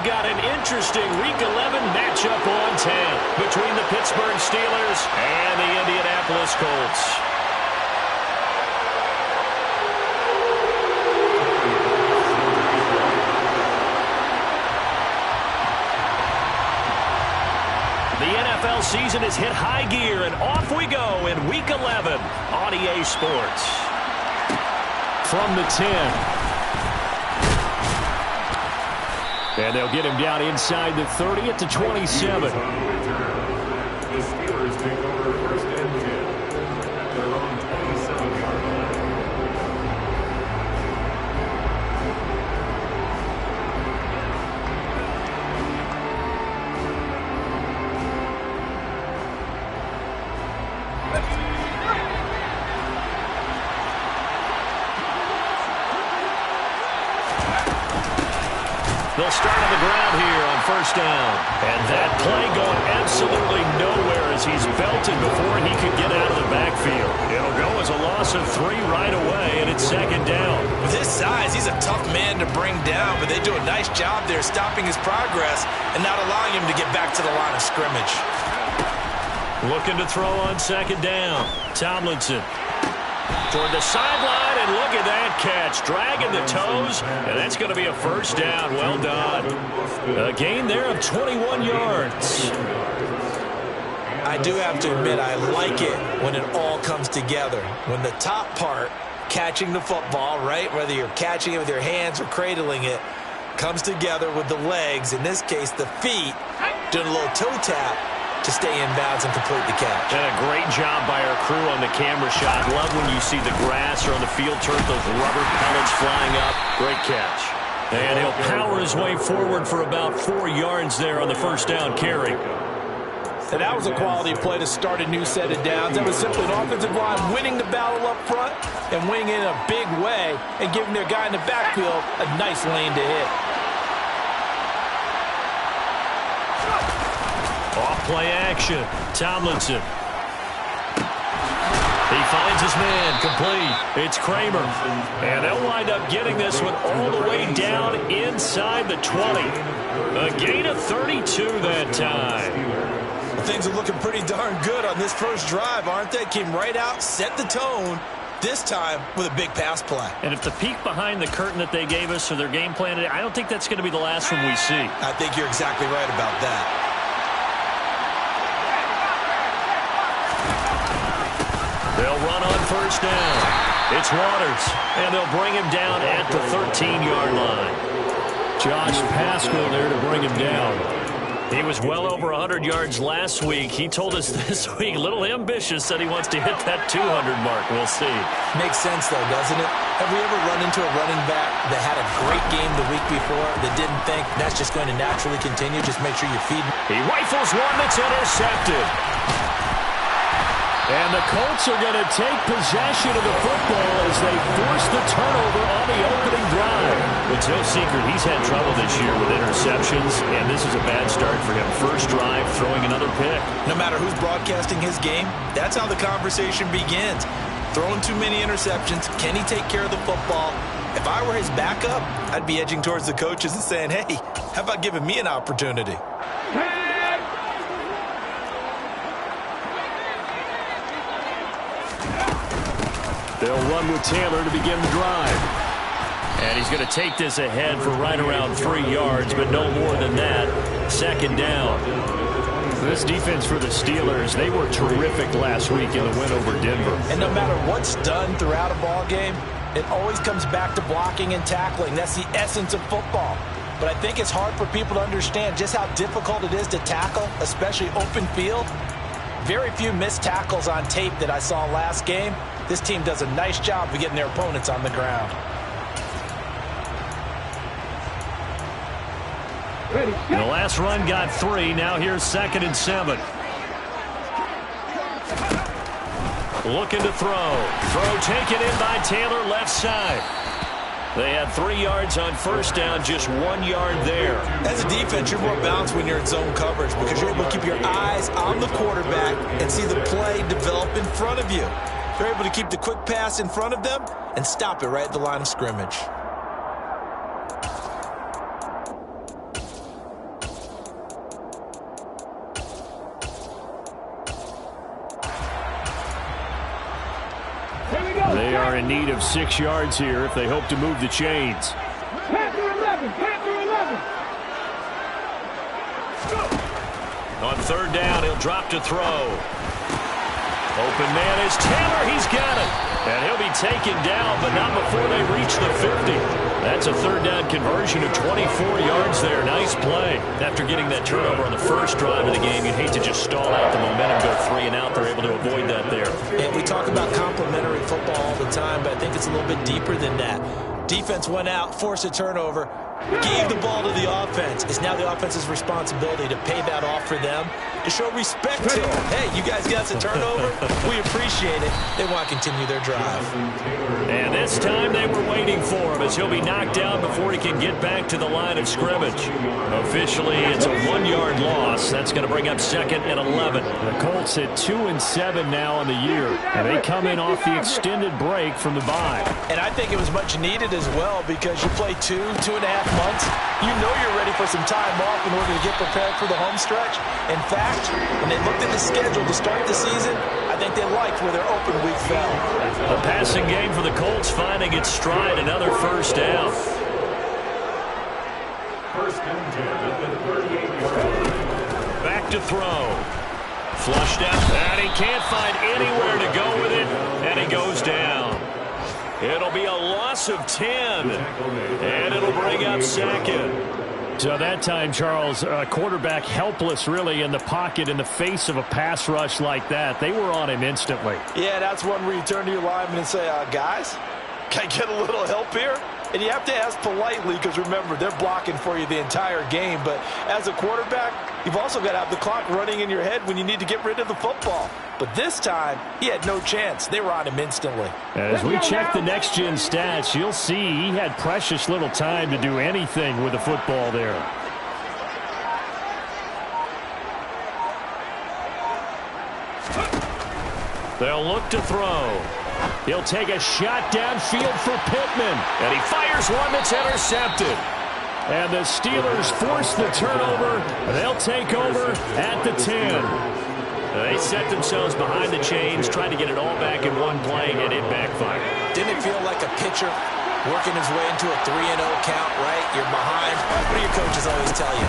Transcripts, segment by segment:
we've got an interesting Week 11 matchup on 10 between the Pittsburgh Steelers and the Indianapolis Colts. The NFL season has hit high gear, and off we go in Week 11 on EA Sports. From the 10. And they'll get him down inside the 30 at the 27. The Steelers take over first and 10. They're on 27-yard line. They'll start on the ground here on first down. And that play going absolutely nowhere as he's belted before he could get out of the backfield. It'll go as a loss of 3 right away, and it's second down. With his size, he's a tough man to bring down, but they do a nice job there stopping his progress and not allowing him to get back to the line of scrimmage. Looking to throw on second down. Tomlinson toward the sideline, and look at that catch. Dragging the toes, and that's going to be a first down. Well done. A gain there of 21 yards. I do have to admit, I like it when it all comes together. When the top part, catching the football, right, whether you're catching it with your hands or cradling it, comes together with the legs, in this case the feet, doing a little toe tap to stay in bounds and complete the catch. And a great job by our crew on the camera shot. Love when you see the grass or on the field turf, those rubber pellets flying up. Great catch. And he'll power his way forward for about 4 yards there on the first down carry. And that was a quality play to start a new set of downs. That was simply an offensive line winning the battle up front and winning it in a big way and giving their guy in the backfield a nice lane to hit. Off-play action. Tomlinson. He finds his man, complete. It's Kramer. And they'll wind up getting this one all the way down inside the 20. A gain of 32 that time. Things are looking pretty darn good on this first drive, aren't they? Came right out, set the tone, this time with a big pass play. And if the peek behind the curtain that they gave us or their game plan, I don't think that's going to be the last one we see. I think you're exactly right about that. They'll run on first down. It's Waters, and they'll bring him down at the 13-yard line. Josh Pascal there to bring him down. He was well over 100 yards last week. He told us this week, a little ambitious, said he wants to hit that 200 mark. We'll see. Makes sense, though, doesn't it? Have we ever run into a running back that had a great game the week before that didn't think that's just going to naturally continue? Just make sure you feed him. He rifles one that's intercepted. And the Colts are going to take possession of the football as they force the turnover on the opening drive. It's no secret he's had trouble this year with interceptions, and this is a bad start for him. First drive, throwing another pick. No matter who's broadcasting his game, that's how the conversation begins. Throwing too many interceptions, can he take care of the football? If I were his backup, I'd be edging towards the coaches and saying, hey, how about giving me an opportunity? They'll run with Taylor to begin the drive. And he's going to take this ahead for right around 3 yards, but no more than that. Second down. This defense for the Steelers, they were terrific last week in the win over Denver. And no matter what's done throughout a ball game, it always comes back to blocking and tackling. That's the essence of football. But I think it's hard for people to understand just how difficult it is to tackle, especially open field. Very few missed tackles on tape that I saw last game. This team does a nice job of getting their opponents on the ground. The last run got 3. Now here's 2nd and 7. Looking to throw. Throw taken in by Taylor, left side. They had 3 yards on first down, just 1 yard there. As a defense, you're more balanced when you're in zone coverage because you're able to keep your eyes on the quarterback and see the play develop in front of you. You're able to keep the quick pass in front of them and stop it right at the line of scrimmage. are in need of 6 yards here if they hope to move the chains. Panther 11, Panther 11. On third down, he'll drop to throw. Open man is Taylor. He's got it. And he'll be taken down, but not before they reach the 50. That's a third down conversion of 24 yards there. Nice play. After getting that turnover on the first drive of the game, you'd hate to just stall out the momentum, go 3 and out. They're able to avoid that there. And we talk about complementary football all the time, but I think it's a little bit deeper than that. Defense went out, forced a turnover, gave the ball to the offense. It's now the offense's responsibility to pay that off for them, to show respect to them. Hey, you guys got us a turnover. We appreciate it. They want to continue their drive. And this time they were waiting for him as he'll be knocked down before he can get back to the line of scrimmage. Officially, it's a 1-yard loss. That's going to bring up 2nd and 11. The Colts at 2-7 now on the year, and they come in off the extended break from the bye. And I think it was much needed as well because you play 2.5 months. You know you're ready for some time off in order to get prepared for the home stretch. In fact, when they looked at the schedule to start the season, I think they liked where their open week fell. The passing game for the Colts finding its stride, another first down. First and 10 at the 38-yard line. Back to throw. Flushed out, and he can't find anywhere to go with it, and he goes down. It'll be a loss of 10, and it'll bring up 2nd. So that time, Charles, quarterback helpless really in the pocket in the face of a pass rush like that. They were on him instantly. Yeah, that's one where you turn to your lineman and say, guys, can I get a little help here? And you have to ask politely because, remember, they're blocking for you the entire game. But as a quarterback, you've also got to have the clock running in your head when you need to get rid of the football. But this time, he had no chance. They were on him instantly. As we check the next-gen stats, you'll see he had precious little time to do anything with the football there. They'll look to throw. He'll take a shot downfield for Pittman. And he fires one that's intercepted. And the Steelers force the turnover. They'll take over at the 10. They set themselves behind the chains, trying to get it all back in one play, and it backfired. Didn't it feel like a pitcher working his way into a 3-0 count, right? You're behind. What do your coaches always tell you?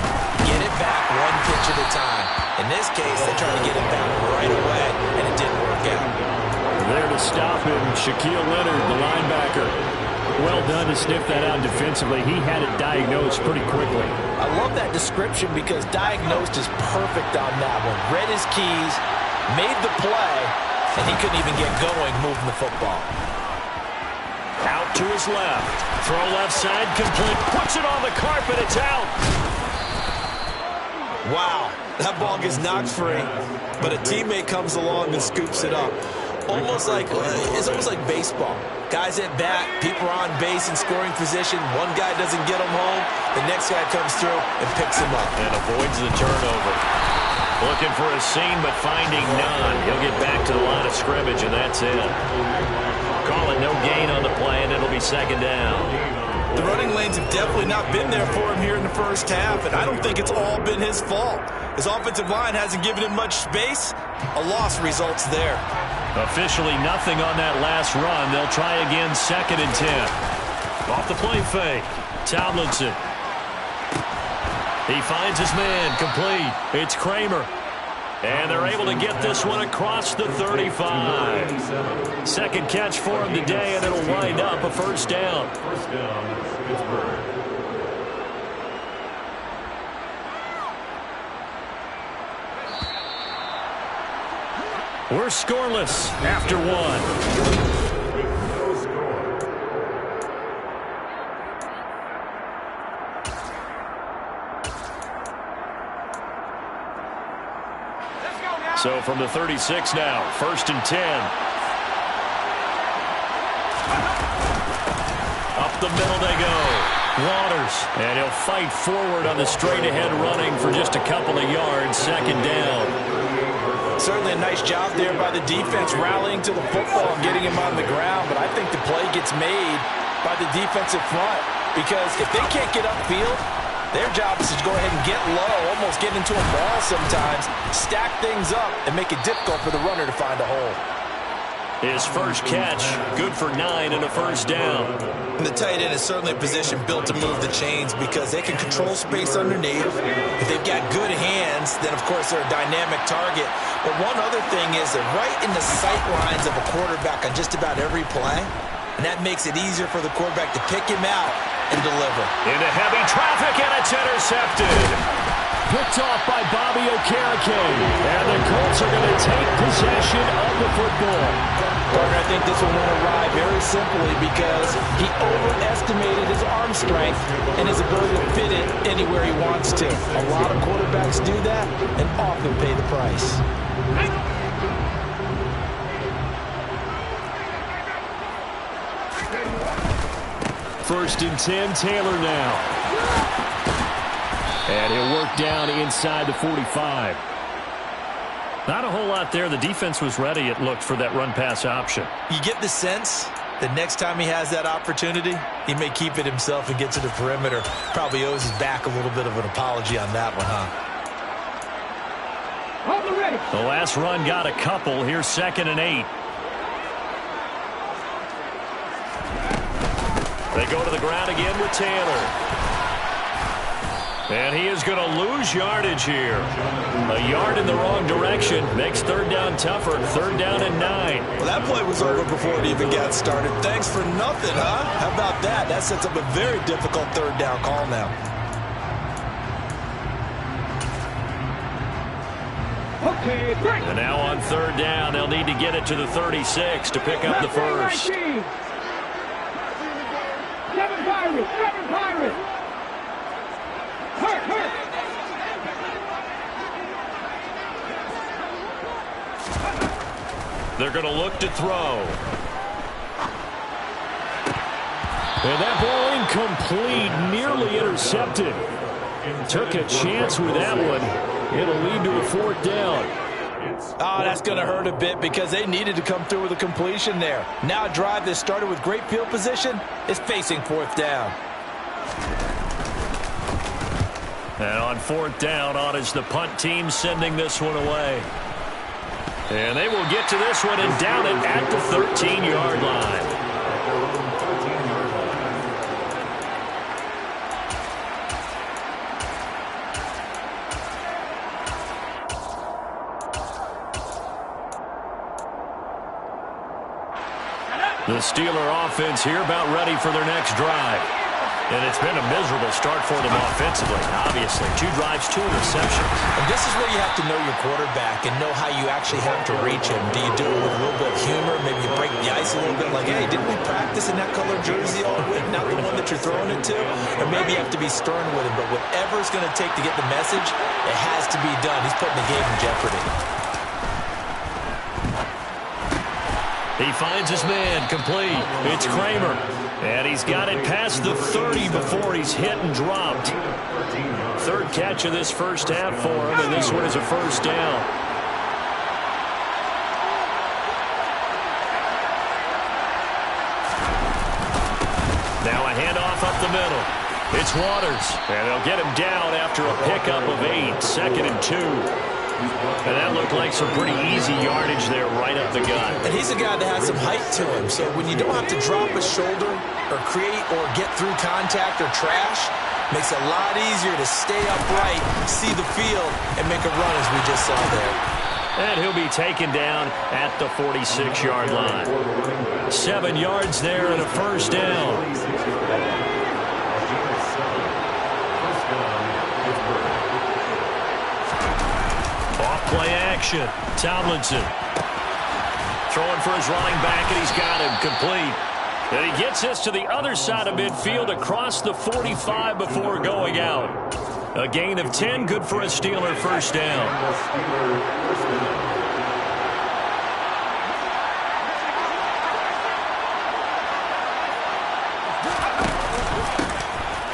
Get it back one pitch at a time. In this case, they tried to get it back right away, and it didn't work out. There to stop him, Shaquille Leonard, the linebacker. Well done to sniff that out defensively. He had it diagnosed pretty quickly. I love that description because diagnosed is perfect on that one. Read his keys, made the play, and he couldn't even get going moving the football. Out to his left. Throw left side, complete. Puts it on the carpet. It's out. Wow, that ball gets knocked free, but a teammate comes along and scoops it up. It's almost like baseball. Guys at bat, people are on base in scoring position. One guy doesn't get him home. The next guy comes through and picks him up. And avoids the turnover. Looking for a seam, but finding none. He'll get back to the line of scrimmage, and that's it. Calling no gain on the play, and it'll be 2nd down. The running lanes have definitely not been there for him here in the first half, and I don't think it's all been his fault. His offensive line hasn't given him much space. A loss results there. Officially nothing on that last run. They'll try again, 2nd and 10. Off the play fake. Tomlinson. He finds his man, complete. It's Kramer. And they're able to get this one across the 35. 2nd catch for him today, and it'll wind up a first down. First down, Pittsburgh. We're scoreless after 1. With no score. So from the 36 now, 1st and 10. Up the middle they go. Waters. And he'll fight forward on the straight-ahead running for just a couple of yards. 2nd down. Certainly a nice job there by the defense rallying to the football and getting him on the ground, but I think the play gets made by the defensive front because if they can't get upfield, their job is to go ahead and get low, almost get into a ball sometimes, stack things up, and make it difficult for the runner to find a hole. His first catch, good for 9 and a first down. And the tight end is certainly a position built to move the chains because they can control space underneath. If they've got good hands, then, of course, they're a dynamic target. But one other thing is they're right in the sight lines of a quarterback on just about every play, and that makes it easier for the quarterback to pick him out and deliver. Into heavy traffic, and it's intercepted. Picked off by Bobby Okereke. And the Colts are going to take possession of the football. Partner, I think this one won't arrive very simply because he overestimated his arm strength and his ability to fit it anywhere he wants to. A lot of quarterbacks do that and often pay the price. First and 10, Taylor now. And he'll work down inside the 45. Not a whole lot there. The defense was ready, it looked, for that run-pass option. You get the sense that next time he has that opportunity, he may keep it himself and get to the perimeter. Probably owes his back a little bit of an apology on that one, huh? The last run got a couple. Here's 2nd and 8. They go to the ground again with Taylor. And he is going to lose yardage here. A yard in the wrong direction makes 3rd down tougher. 3rd down and 9. Well, that play was over before it even got started. Thanks for nothing, huh? How about that? That sets up a very difficult 3rd down call now. Okay, great. And now on 3rd down, they'll need to get it to the 36 to pick up the first. 7 Pirates, 7 Pirates. Hurt. They're going to look to throw. And that ball incomplete, nearly intercepted. Took a chance with that one. It'll lead to a 4th down. Oh, that's going to hurt a bit because they needed to come through with a completion there. Now a drive that started with great field position is facing 4th down. And on 4th down, on is the punt team sending this one away. And they will get to this one and down it at the 13-yard line. The Steeler offense here about ready for their next drive. And it's been a miserable start for them offensively, obviously. 2 drives, 2 interceptions. And this is where you have to know your quarterback and know how you actually have to reach him. Do you do it with a little bit of humor? Maybe you break the ice a little bit like, hey, didn't we practice in that color jersey all week? Not the one that you're throwing it to? Or maybe you have to be stern with him. But whatever it's going to take to get the message, it has to be done. He's putting the game in jeopardy. He finds his man, complete. It's Kramer. And he's got it past the 30 before he's hit and dropped. 3rd catch of this first half for him, and this one is a 1st down. Now a handoff up the middle. It's Waters, and they'll get him down after a pickup of 8, 2nd and 2. And that looked like some pretty easy yardage there right up the gut. And he's a guy that has some height to him. So when you don't have to drop a shoulder or create or get through contact or trash, makes it a lot easier to stay upright, see the field, and make a run as we just saw there. And he'll be taken down at the 46-yard line. 7 yards there and a 1st down. Play action. Tomlinson throwing for his running back, and he's got him complete. And he gets this to the other side of midfield across the 45 before going out. A gain of 10, good for a Steeler 1st down.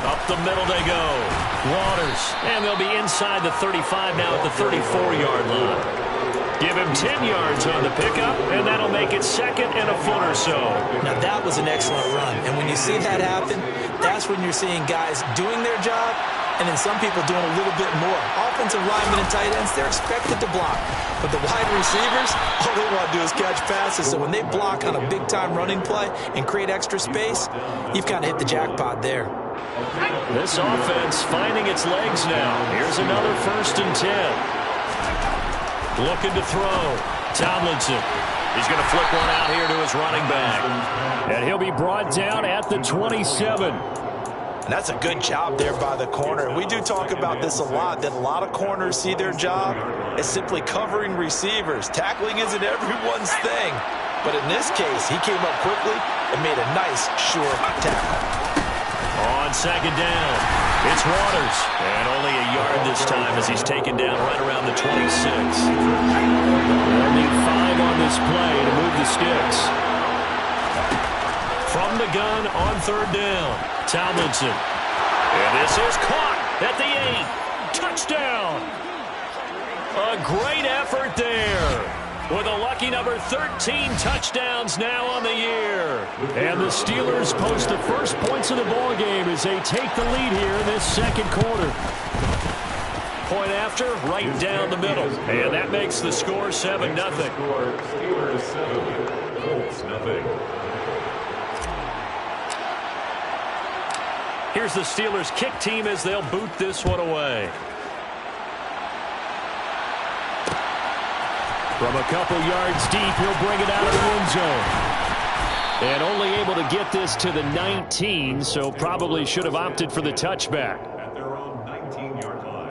Up the middle they go. Waters, and they'll be inside the 35 now at the 34-yard line. Give him 10 yards on the pickup, and that'll make it 2nd and a foot or so. Now, that was an excellent run. And when you see that happen, that's when you're seeing guys doing their job and then some people doing a little bit more. Offensive linemen and tight ends, they're expected to block. But the wide receivers, all they want to do is catch passes. So when they block on a big-time running play and create extra space, you've kind of hit the jackpot there. This offense finding its legs now. Here's another 1st and 10. Looking to throw. Tomlinson. He's going to flick one out here to his running back. And he'll be brought down at the 27. And that's a good job there by the corner. And we do talk about this a lot, that a lot of corners see their job as simply covering receivers. Tackling isn't everyone's thing. But in this case, he came up quickly and made a nice, sure tackle. On 2nd down, it's Waters. And only a yard this time as he's taken down right around the 26. They'll need 5 on this play to move the sticks. From the gun on 3rd down, Tomlinson. And this is caught at the 8. Touchdown. A great effort there. With a lucky number 13 touchdowns now on the year. And the Steelers post the first points of the ball game as they take the lead here in this 2nd quarter. Point after, right down the middle. And that makes the score 7-0. Steelers 7, Colts nothing. Here's the Steelers kick team as they'll boot this one away. From a couple yards deep, he'll bring it out of the end zone. And only able to get this to the 19, so probably should have opted for the touchback. At their own 19-yard line.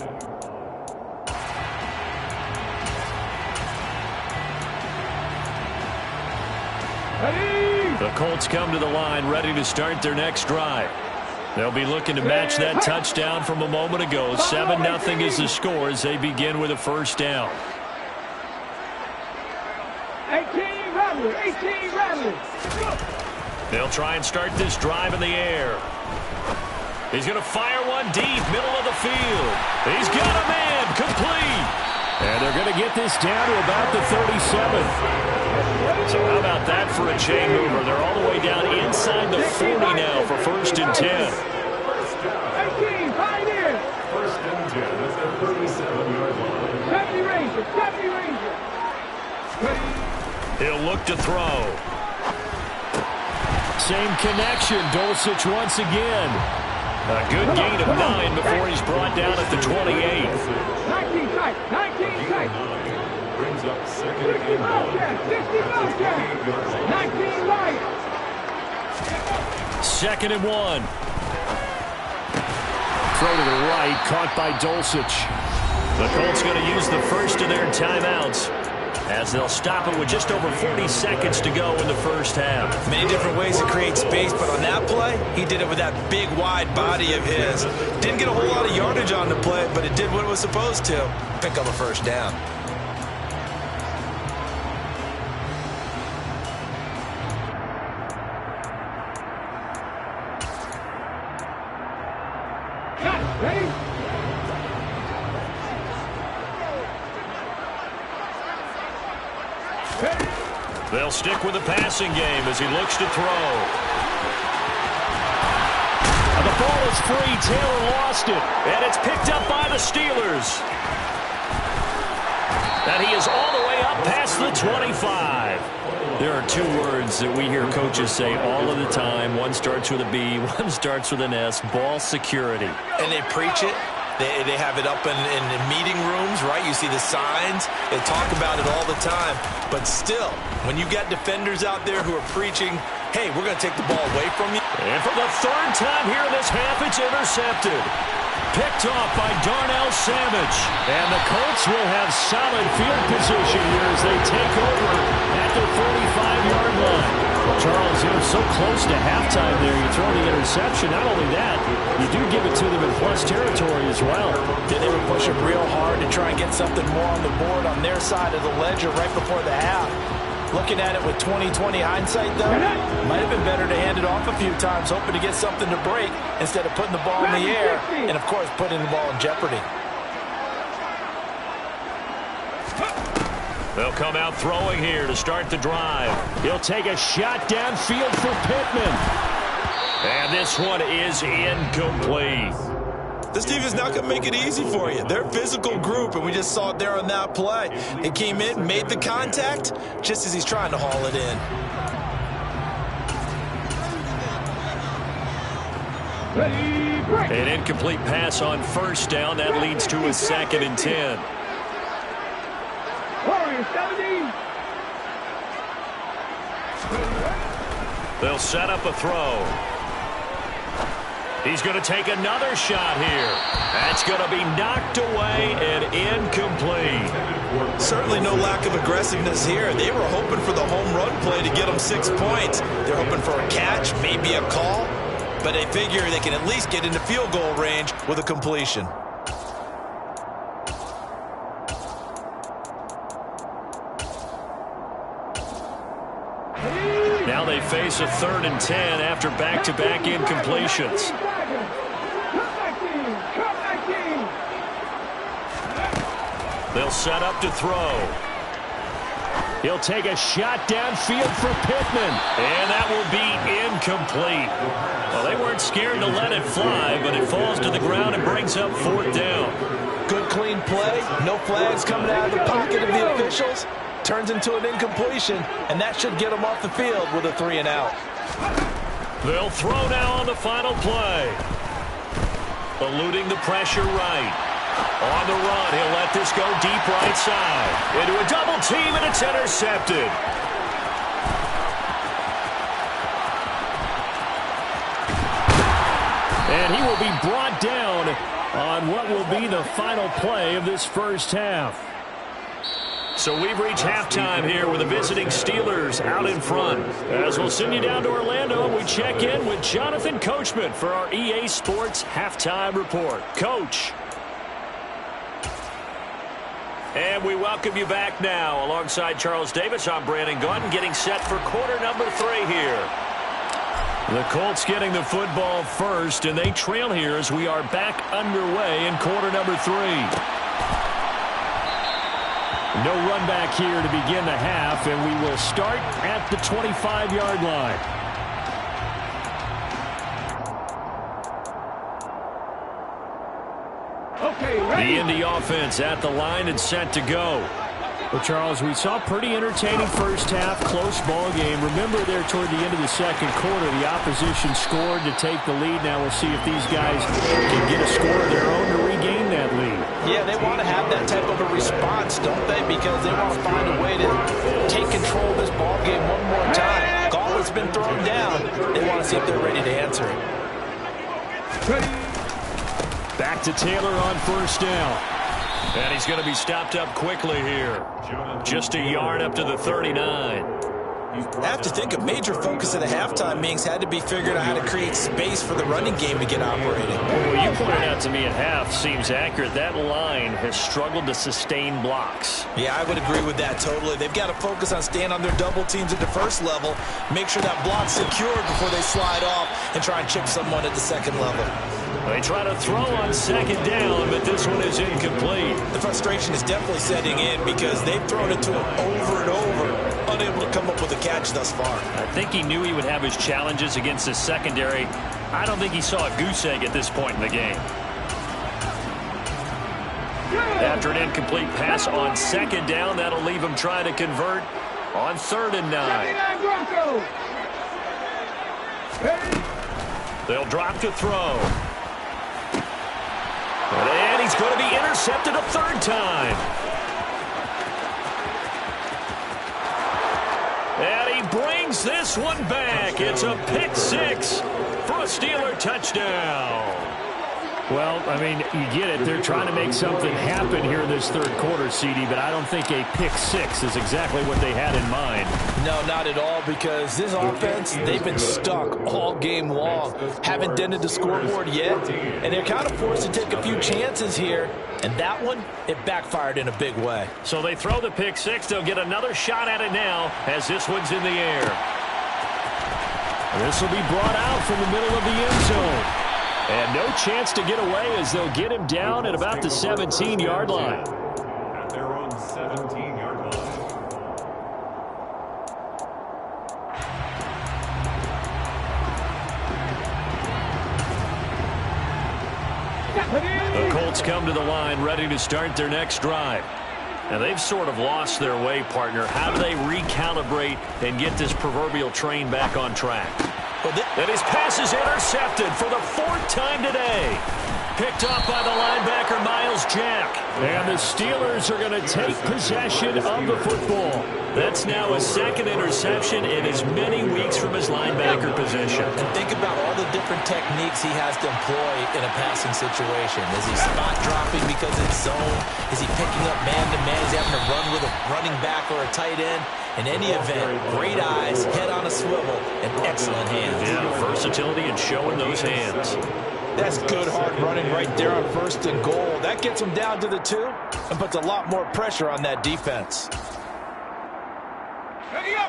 The Colts come to the line ready to start their next drive. They'll be looking to match that touchdown from a moment ago. 7-0 is the score as they begin with a 1st down. 18 Rattler, 18 Rattler. They'll try and start this drive in the air. He's going to fire one deep, middle of the field. He's got a man, complete. And they're going to get this down to about the 37. So how about that for a chain mover? They're all the way down inside the 40 now for 1st and 10. 18, Pioneer. 1st and 10, that's their 37-yard line. 70 Ranger, 70 Ranger. He'll look to throw. Same connection. Dulcich once again. A good gain of 9 before he's brought down at the 28. 19 tight, 19 tight. Brings up 2nd 60 and 1. Bobcat, 60 Bobcat. 19 light. 2nd and 1. Throw to the right, caught by Dulcich. The Colts going to use the first of their timeouts as they'll stop it with just over 40 seconds to go in the 1st half. Many different ways to create space, but on that play, he did it with that big, wide body of his. Didn't get a whole lot of yardage on the play, but it did what it was supposed to. Pick up a 1st down. Ready? They'll stick with the passing game as he looks to throw. And the ball is free. Taylor lost it. And it's picked up by the Steelers. And he is all the way up past the 25. There are 2 words that we hear coaches say all of the time. One starts with a B, one starts with an S. Ball security. And they preach it. They have it up in meeting rooms, right? You see the signs. They talk about it all the time. But still, when you got defenders out there who are preaching, hey, we're going to take the ball away from you. And for the 3rd time here in this half, it's intercepted. Picked off by Darnell Savage. And the Colts will have solid field position here as they take over at the 45-yard line. Charles, you're so close to halftime there. You throw the interception. Not only that, you do give it to them in plus territory as well. They were pushing real hard to try and get something more on the board on their side of the ledger right before the half. Looking at it with 20/20 hindsight, though, might have been better to hand it off a few times, hoping to get something to break instead of putting the ball in the air and, of course, putting the ball in jeopardy. They'll come out throwing here to start the drive. He'll take a shot downfield for Pittman. And this one is incomplete. This team is not going to make it easy for you. They're a physical group, and we just saw it there on that play. They came in, made the contact, just as he's trying to haul it in. An incomplete pass on first down. That leads to a 2nd and 10. They'll set up a throw. He's going to take another shot here. That's going to be knocked away and incomplete. Certainly no lack of aggressiveness here. They were hoping for the home run play to get them 6 points. They're hoping for a catch, maybe a call, but they figure they can at least get into field goal range with a completion. Now they face a 3rd and 10 after back-to-back incompletions. They'll set up to throw. He'll take a shot downfield for Pittman, and that will be incomplete. Well, they weren't scared to let it fly, but it falls to the ground and brings up 4th down. Good, clean play. No flags coming out of the pocket of the officials. Turns into an incompletion, and that should get them off the field with a 3 and out. They'll throw now on the final play. Eluding the pressure right. On the run, he'll let this go deep right side. Into a double team, and it's intercepted. And he will be brought down on what will be the final play of this first half. So we've reached halftime here with the visiting Steelers out in front. As we'll send you down to Orlando, we check in with Jonathan Coachman for our EA Sports Halftime Report. Coach. And we welcome you back now. Alongside Charles Davis, I'm Brandon Gunn, getting set for quarter number 3 here. The Colts getting the football first, and they trail here as we are back underway in quarter number 3. No run back here to begin the half, and we will start at the 25-yard line. The Indy offense at the line and set to go. Well, Charles, we saw a pretty entertaining first half, close ball game. Remember there toward the end of the second quarter, the opposition scored to take the lead. Now we'll see if these guys can get a score of their own to regain that lead. Yeah, they want to have that type of a response, don't they? Because they want to find a way to take control of this ball game one more time. Gauntlet's been thrown down. They want to see if they're ready to answer it. Back to Taylor on first down. And he's going to be stopped up quickly here. Just a yard up to the 39. I have to think a major focus of the halftime meetings had to be figuring out how to create space for the running game to get operating. Well, what you pointed out to me at half seems accurate. That line has struggled to sustain blocks. Yeah, I would agree with that totally. They've got to focus on staying on their double teams at the first level, make sure that block's secured before they slide off and try and chip someone at the second level. They try to throw on second down, but this one is incomplete. The frustration is definitely setting in because they've thrown it to him over and over, unable to come up with a catch thus far. I think he knew he would have his challenges against the secondary. I don't think he saw a goose egg at this point in the game. After an incomplete pass on second down, that'll leave him trying to convert on 3rd and 9. They'll drop to throw. And he's going to be intercepted a 3rd time. And he brings this one back. It's a pick 6 for a Steeler touchdown. Well, I mean, you get it. They're trying to make something happen here in this 3rd quarter, CD, but I don't think a pick 6 is exactly what they had in mind. No, not at all, because this offense, they've been stuck all game long. Haven't dented the scoreboard yet, and they're kind of forced to take a few chances here, and that one, it backfired in a big way. So they throw the pick 6. They'll get another shot at it now as this one's in the air. This will be brought out from the middle of the end zone. And no chance to get away as they'll get him down at about the 17-yard line. At their own 17-yard line. The Colts come to the line ready to start their next drive. Now, they've sort of lost their way, partner. How do they recalibrate and get this proverbial train back on track? And his pass is intercepted for the 4th time today. Picked off by the linebacker, Miles Jack. And the Steelers are going to take possession of the football. That's now a 2nd interception in as many weeks from his linebacker position. And think about all the different techniques he has to employ in a passing situation. Is he spot dropping because it's zone? Is he picking up man-to-man? Is he having to run with a running back or a tight end? In any event, great eyes, head on a swivel, and excellent hands. Yeah, versatility and showing those hands. That's good hard running right there on 1st and goal. That gets them down to the 2 and puts a lot more pressure on that defense.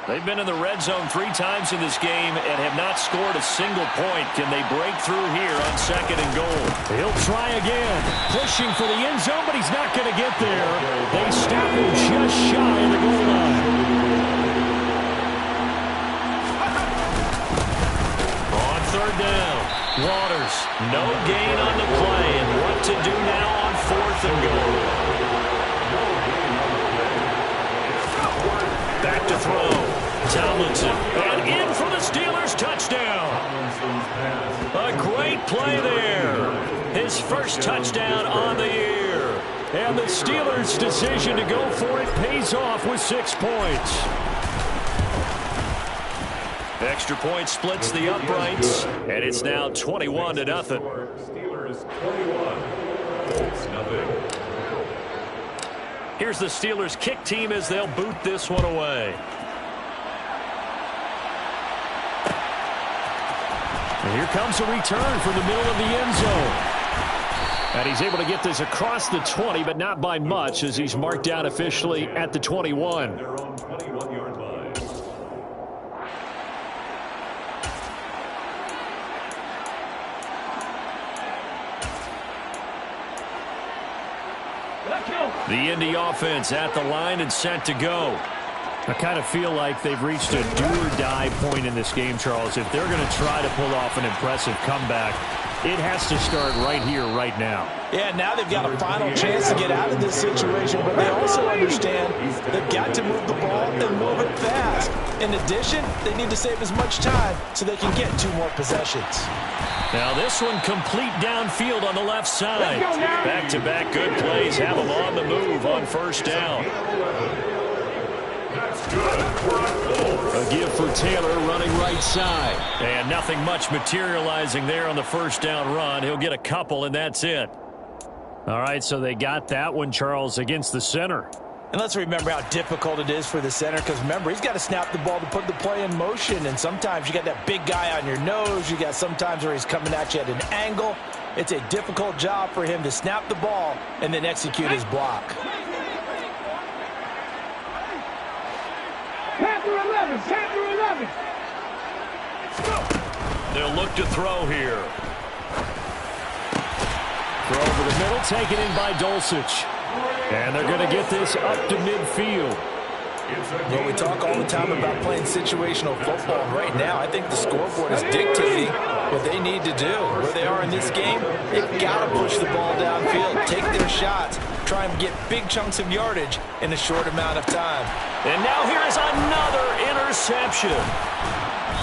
They've been in the red zone 3 times in this game and have not scored a single point. Can they break through here on 2nd and goal? He'll try again. Pushing for the end zone, but he's not going to get there. They stop him just shy of the goal line. On 3rd down, Waters, no gain on the play, and what to do now on 4th and goal. Back to throw, Tomlinson, and in for the Steelers, touchdown. A great play there. His first touchdown on the year. And the Steelers' decision to go for it pays off with 6 points. Extra point splits the uprights, and it's now 21-0. Steelers 21, Colts nothing. Here's the Steelers kick team as they'll boot this one away. And here comes a return from the middle of the end zone. And he's able to get this across the 20, but not by much, as he's marked down officially at the 21. Their own 21-yard line. The Indy offense at the line and set to go. I kind of feel like they've reached a do-or-die point in this game, Charles. If they're going to try to pull off an impressive comeback, it has to start right here, right now. Yeah, now they've got a final chance to get out of this situation, but they also understand they've got to move the ball and move it fast. In addition, they need to save as much time so they can get 2 more possessions. Now this one complete downfield on the left side. Back-to-back good plays have them on the move on 1st down. A give for Taylor running right side. And nothing much materializing there on the 1st down run. He'll get a couple, and that's it. All right, so they got that one, Charles, against the center. And let's remember how difficult it is for the center, because remember, he's got to snap the ball to put the play in motion, and sometimes you got that big guy on your nose. You got sometimes where he's coming at you at an angle. It's a difficult job for him to snap the ball and then execute his block. Panther 11, Panther 11. They'll look to throw here. Throw over the middle, taken in by Dulcich. And they're going to get this up to midfield. Well, we talk all the time about playing situational football. Right now, I think the scoreboard is dictating what they need to do. Where they are in this game, they've got to push the ball downfield, take their shots, try and get big chunks of yardage in a short amount of time. And now here is another interception.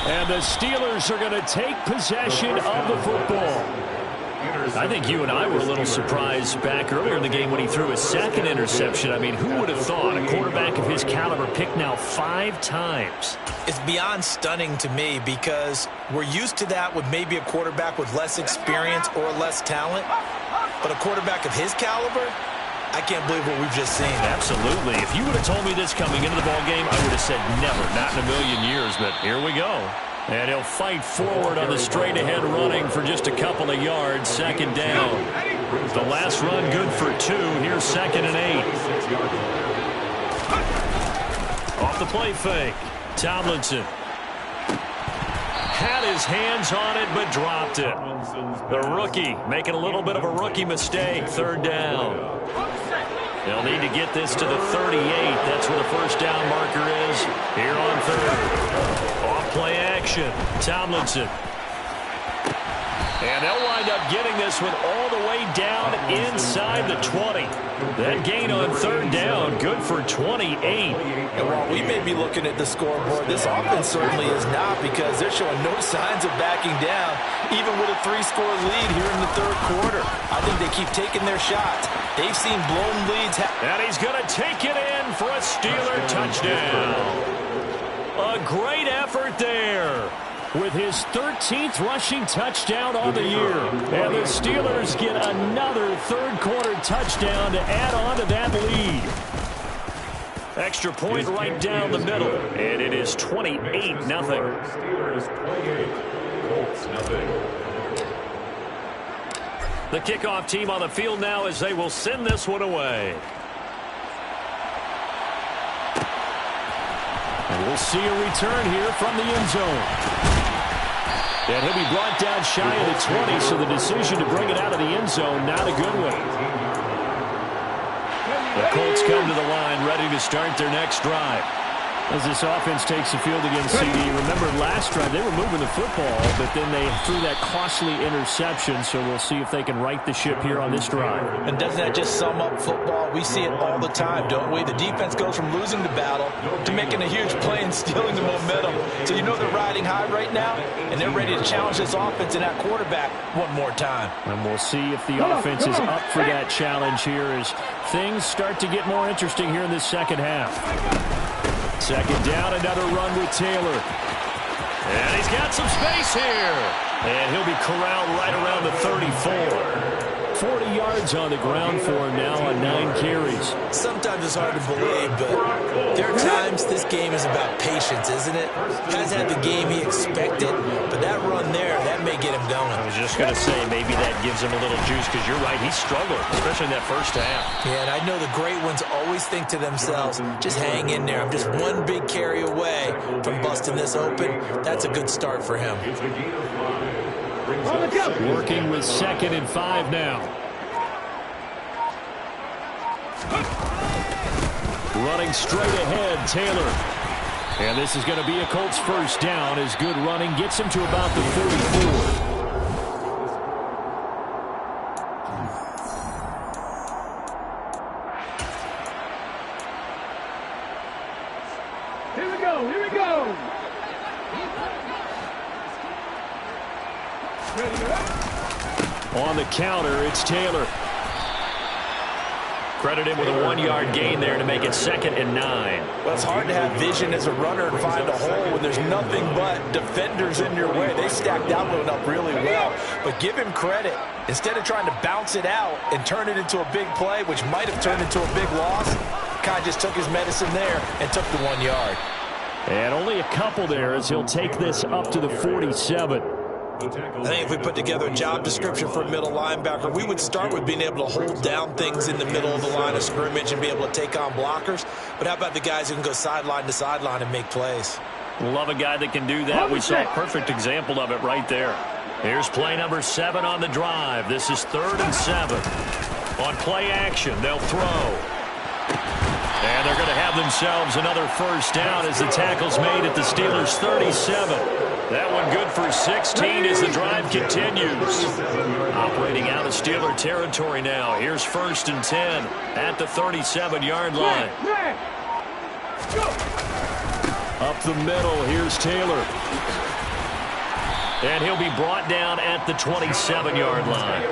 And the Steelers are going to take possession of the football. I think you and I were a little surprised back earlier in the game when he threw his 2nd interception. I mean, who would have thought a quarterback of his caliber picked now 5 times? It's beyond stunning to me because we're used to that with maybe a quarterback with less experience or less talent. But a quarterback of his caliber, I can't believe what we've just seen. Absolutely. If you would have told me this coming into the ballgame, I would have said never, not in a million years. But here we go. And he'll fight forward on the straight-ahead running for just a couple of yards. 2nd down. The last run good for 2. Here's 2nd and 8. Off the play fake. Tomlinson had his hands on it but dropped it. The rookie making a little bit of a rookie mistake. 3rd down. They'll need to get this to the 38. That's where the 1st down marker is here on 3rd. Off play action. Tomlinson. And they'll wind up getting this one all the way down inside the 20. That gain on third down, good for 28. And while we may be looking at the scoreboard, this offense certainly is not, because they're showing no signs of backing down, even with a 3-score lead here in the third quarter. I think they keep taking their shots. They've seen blown leads. And he's going to take it in for a Steeler touchdown. A great effort there, with his 13th rushing touchdown on the year. And the Steelers get another third-quarter touchdown to add on to that lead. Extra point right down the middle, and it is 28-0. Steelers 28, Colts nothing. The kickoff team on the field now as they will send this one away. And we'll see a return here from the end zone. And he'll be brought down shy of the 20, so the decision to bring it out of the end zone, not a good one. The Colts come to the line, ready to start their next drive. As this offense takes the field against CD, remember last drive they were moving the football, but then they threw that costly interception, so we'll see if they can right the ship here on this drive. And doesn't that just sum up football? We see it all the time, don't we? The defense goes from losing the battle to making a huge play and stealing the momentum. So you know they're riding high right now, and they're ready to challenge this offense and that quarterback one more time. And we'll see if the offense is up for that challenge here as things start to get more interesting here in this second half. Second down, another run with Taylor. And he's got some space here. And he'll be corralled right around the 34. 40 yards on the ground for him now on 9 carries. Sometimes it's hard to believe, but there are times this game is about patience, isn't it? Hasn't had the game he expected, but that run there, that may get him going. I was just going to say, maybe that gives him a little juice, because you're right, he struggled, especially in that first half. Yeah, and I know the great ones always think to themselves, just hang in there. I'm just one big carry away from busting this open. That's a good start for him. Working with 2nd and 5 now. Running straight ahead, Taylor. And this is going to be a Colts first down as good running gets him to about the 44. Here we go, here we go. On the counter, it's Taylor. Credit him with a 1-yard gain there to make it 2nd and 9. Well, it's hard to have vision as a runner and find a hole when there's nothing but defenders in your way. They stacked that one up really well. But give him credit. Instead of trying to bounce it out and turn it into a big play, which might have turned into a big loss, Kai just took his medicine there and took the 1 yard. And only a couple there as he'll take this up to the 47. I think if we put together a job description for a middle linebacker, we would start with being able to hold down things in the middle of the line of scrimmage and be able to take on blockers. But how about the guys who can go sideline to sideline and make plays? Love a guy that can do that. We saw a perfect example of it right there. Here's play number 7 on the drive. This is 3rd and 7. On play action, they'll throw. And they're going to have themselves another first down as the tackle's made at the Steelers' 37. That one good for 16 as the drive continues. Operating out of Steeler territory now. Here's 1st and 10 at the 37-yard line. Up the middle, here's Taylor. And he'll be brought down at the 27-yard line.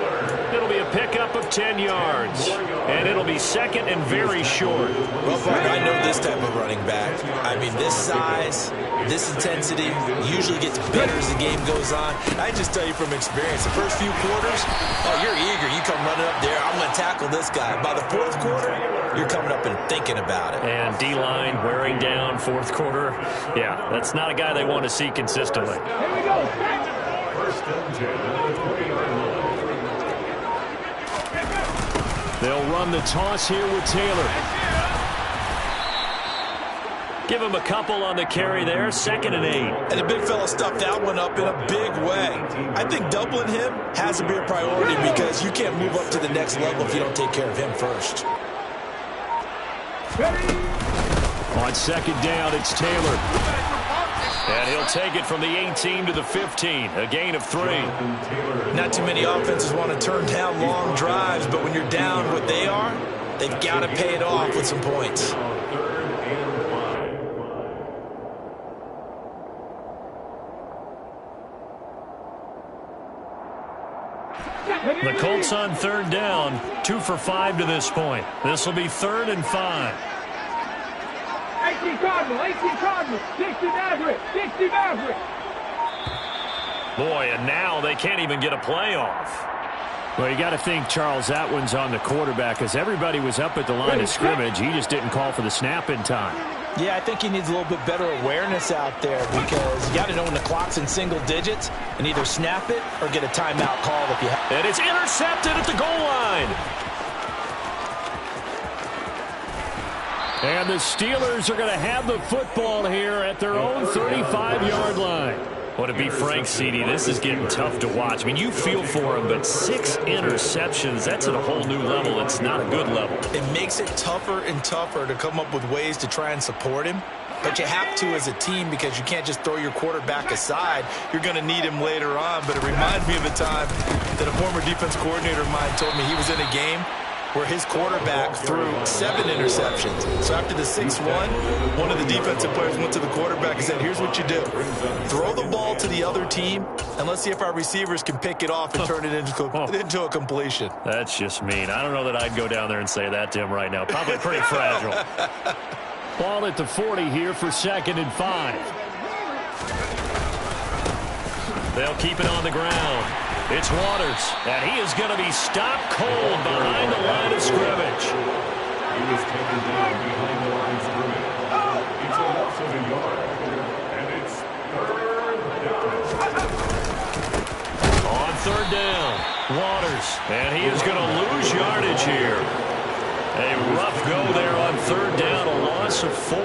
It'll be a pickup of 10 yards. And it'll be 2nd and very short. Well, Bart, I know this type of running back. I mean, this size, this intensity usually gets better as the game goes on. I just tell you from experience, the first few quarters, oh, you're eager. You come running up there, I'm going to tackle this guy. By the 4th quarter, you're coming up and thinking about it. And D-line wearing down 4th quarter. Yeah, that's not a guy they want to see consistently. Here we go. 1st and 10 at the 20-yard line. They'll run the toss here with Taylor. Give him a couple on the carry there. 2nd and 8. And the big fella stuffed that one up in a big way. I think doubling him has to be a priority because you can't move up to the next level if you don't take care of him first. On 2nd down, it's Taylor. And he'll take it from the 18 to the 15, a gain of 3. Not too many offenses want to turn down long drives, but when you're down what they are, they've got to pay it off with some points. The Colts on 3rd down, 2 for 5 to this point. This will be 3rd and 5. 18 Cardinal, 60 Maverick, 60 Maverick. Boy, and now they can't even get a play off. Well, you got to think, Charles, that one's on the quarterback because everybody was up at the line of scrimmage. He just didn't call for the snap in time. Yeah, I think he needs a little bit better awareness out there because you got to know when the clock's in single digits and either snap it or get a timeout called if you have. And it's intercepted at the goal line. And the Steelers are going to have the football here at their own 35-yard line. Well, to be frank, CD, this is getting tough to watch. I mean, you feel for him, but 6 interceptions, that's at a whole new level. It's not a good level. It makes it tougher and tougher to come up with ways to try and support him. But you have to as a team because you can't just throw your quarterback aside. You're going to need him later on. But it reminds me of a time that a former defense coordinator of mine told me he was in a game where his quarterback threw 7 interceptions. So after the 6-1, one of the defensive players went to the quarterback and said, here's what you do. Throw the ball to the other team, and let's see if our receivers can pick it off and turn it into a completion. That's just mean. I don't know that I'd go down there and say that to him right now. Probably pretty fragile. Ball at the 40 here for 2nd and 5. They'll keep it on the ground. It's Waters, and he is going to be stopped cold behind the line of scrimmage. He was taken down behind the line of scrimmage. It's a loss of a yard, and it's 3rd down. On 3rd down, Waters, and he is going to lose yardage here. A rough go there on 3rd down, a loss of 4.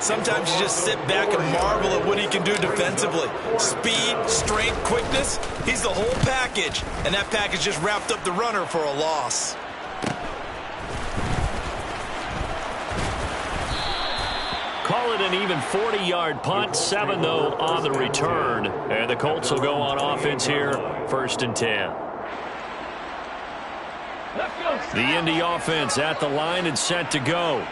Sometimes you just sit back and marvel at what he can do defensively. Speed, strength, quickness, he's the whole package. And that package just wrapped up the runner for a loss. Call it an even 40-yard punt, 7 though on the return. And the Colts will go on offense here, 1st and 10. The Indy offense at the line and set to go.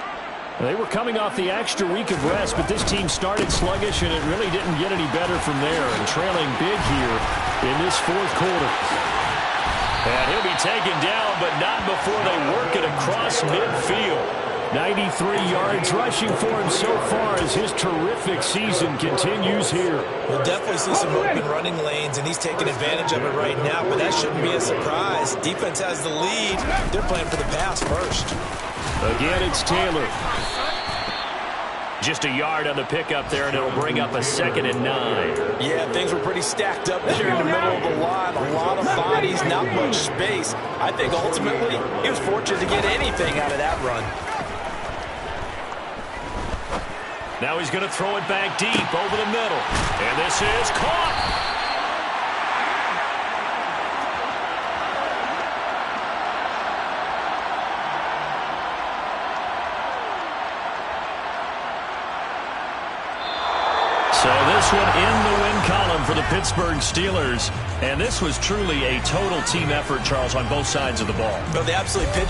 They were coming off the extra week of rest, but this team started sluggish, and it really didn't get any better from there. And trailing big here in this 4th quarter. And he'll be taken down, but not before they work it across midfield. 93 yards rushing for him so far as his terrific season continues here. We'll definitely see some open running lanes, and he's taking advantage of it right now, but that shouldn't be a surprise. Defense has the lead. They're playing for the pass first. Again, it's Taylor. Just a yard on the pickup there, and it'll bring up a 2nd and 9. Yeah, things were pretty stacked up there in the middle of the line. A lot of bodies, not much space. I think ultimately he was fortunate to get anything out of that run. Now he's going to throw it back deep over the middle. And this is caught. So this one in the win column for the Pittsburgh Steelers. And this was truly a total team effort, Charles, on both sides of the ball. But they absolutely pitched.